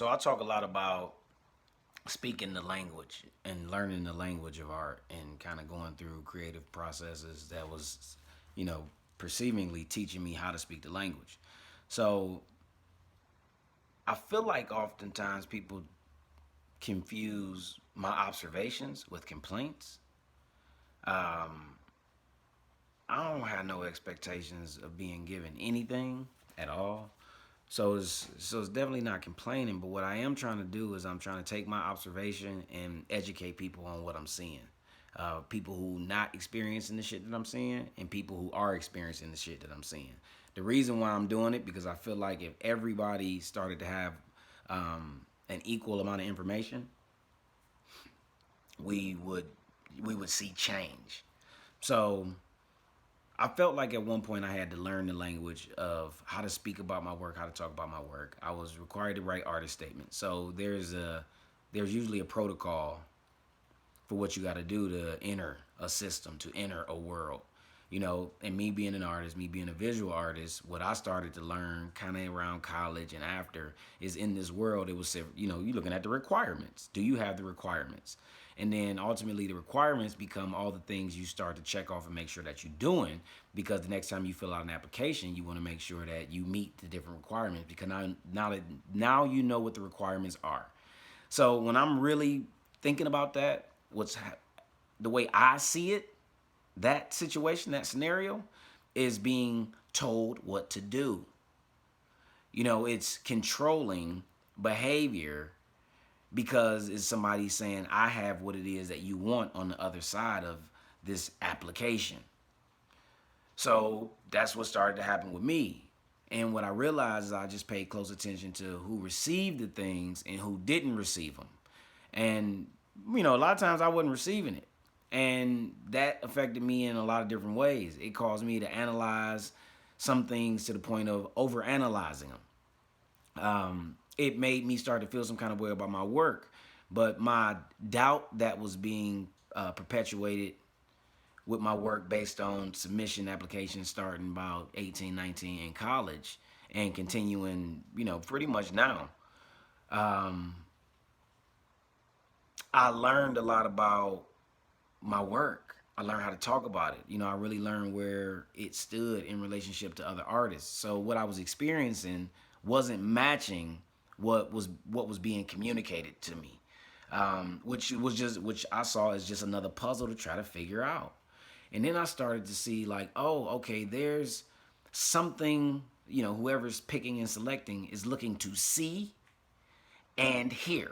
So I talk a lot about speaking the language and learning the language of art and kind of going through creative processes that was, you know, perceivingly teaching me how to speak the language. So I feel like oftentimes people confuse my observations with complaints. Um, I don't have no expectations of being given anything at all. So it's definitely not complaining, but what I am trying to do is I'm trying to take my observation and educate people on what I'm seeing. People who not experiencing the shit that I'm seeing, and people who are experiencing the shit that I'm seeing. The reason why I'm doing it because I feel like if everybody started to have an equal amount of information, we would we would see change. So I felt like at one point I had to learn the language of how to speak about my work, how to talk about my work. I was required to write artist statements. So there's usually a protocol for what you got to do to enter a system, to enter a world. You know, and me being an artist, me being a visual artist, what I started to learn kind of around college and after is in this world, it was, you know, you're looking at the requirements. Do you have the requirements? And then ultimately the requirements become all the things you start to check off and make sure that you're doing, because the next time you fill out an application, you want to make sure that you meet the different requirements, because now you know what the requirements are. So when I'm really thinking about that, the way I see it, that situation, that scenario, is being told what to do. You know, it's controlling behavior because it's somebody saying, I have what it is that you want on the other side of this application. So that's what started to happen with me. And what I realized is I just paid close attention to who received the things and who didn't receive them. And, you know, a lot of times I wasn't receiving it. And that affected me in a lot of different ways. It caused me to analyze some things to the point of overanalyzing them. It made me start to feel some kind of way about my work. But my doubt that was being perpetuated with my work based on submission applications starting about 18, 19 in college and continuing, you know, pretty much now. Um, I learned a lot about my work. I learned how to talk about it. You know, I really learned where it stood in relationship to other artists. So what I was experiencing wasn't matching what was being communicated to me, which I saw as just another puzzle to try to figure out. And then I started to see like, oh, okay, there's something, you know, whoever's picking and selecting is looking to see and hear.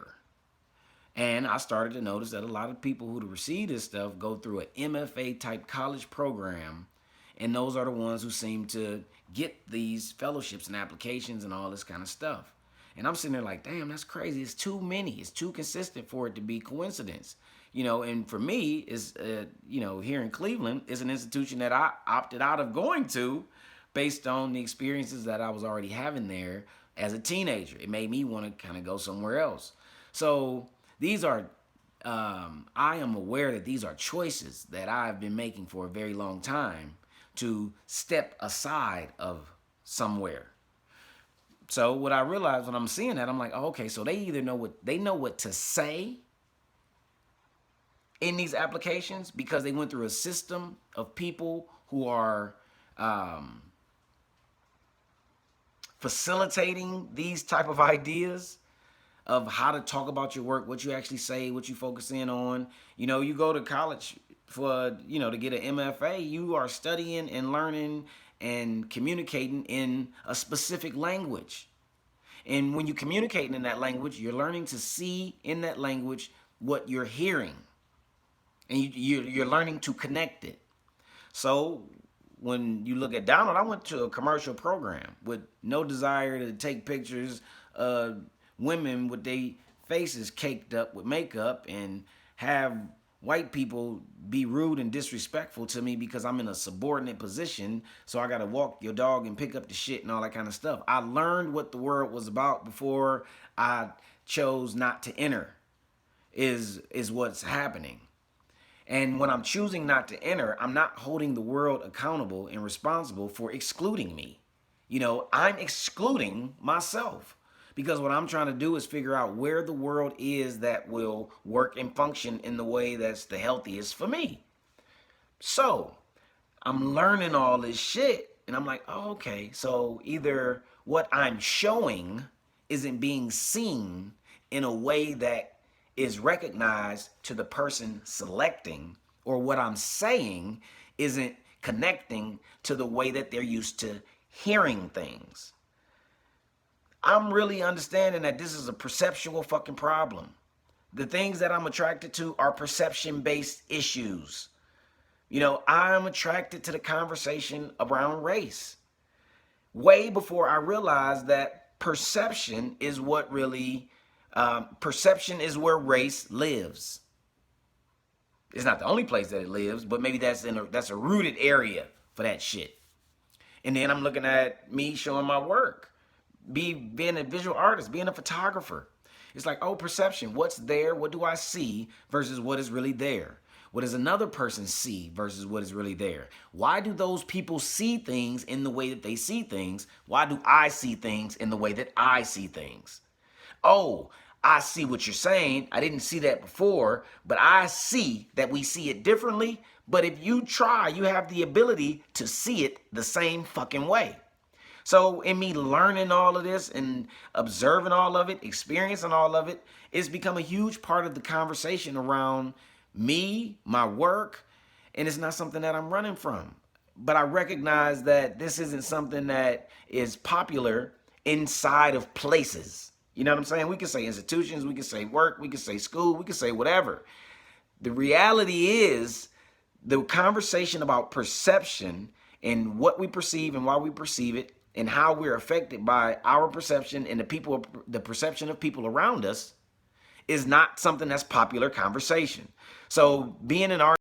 And I started to notice that a lot of people who receive this stuff go through an MFA type college program. And those are the ones who seem to get these fellowships and applications and all this kind of stuff. And I'm sitting there like, damn, that's crazy. It's too many. It's too consistent for it to be coincidence. You know, and for me, is you know, here in Cleveland is an institution that I opted out of going to based on the experiences that I was already having there as a teenager. It made me want to kind of go somewhere else. So these are, I am aware that these are choices that I've been making for a very long time to step aside of somewhere. So what I realized when I'm seeing that, I'm like, oh, okay, so they either know what to say in these applications because they went through a system of people who are um, facilitating these type of ideas of how to talk about your work, what you actually say, what you focus in on. You know, you go to college for, you know, to get an MFA, you are studying and learning and communicating in a specific language. And when you're communicating in that language, you're learning to see in that language what you're hearing. And you're learning to connect it. So when you look at Donald, I went to a commercial program with no desire to take pictures of women with their faces caked up with makeup and have white people be rude and disrespectful to me because I'm in a subordinate position. So I got to walk your dog and pick up the shit and all that kind of stuff. I learned what the world was about before I chose not to enter is what's happening. And when I'm choosing not to enter, I'm not holding the world accountable and responsible for excluding me. You know, I'm excluding myself. Because what I'm trying to do is figure out where the world is that will work and function in the way that's the healthiest for me. So I'm learning all this shit and I'm like, oh, okay. So either what I'm showing isn't being seen in a way that is recognized to the person selecting, or what I'm saying isn't connecting to the way that they're used to hearing things. I'm really understanding that this is a perceptual fucking problem. The things that I'm attracted to are perception-based issues. You know, I'm attracted to the conversation around race way before I realized that perception is what really, perception is where race lives. It's not the only place that it lives, but maybe that's a rooted area for that shit. And then I'm looking at me showing my work, being a visual artist, being a photographer. It's like, oh, perception. What's there? What do I see versus what is really there? What does another person see versus what is really there? Why do those people see things in the way that they see things? Why do I see things in the way that I see things? Oh, I see what you're saying. I didn't see that before, but I see that we see it differently. But if you try, you have the ability to see it the same fucking way. So in me learning all of this and observing all of it, experiencing all of it, it's become a huge part of the conversation around me, my work, and it's not something that I'm running from. But I recognize that this isn't something that is popular inside of places. You know what I'm saying? We can say institutions, we can say work, we can say school, we can say whatever. The reality is the conversation about perception and what we perceive and why we perceive it and how we're affected by our perception and the perception of people around us is not something that's popular conversation. So being an artist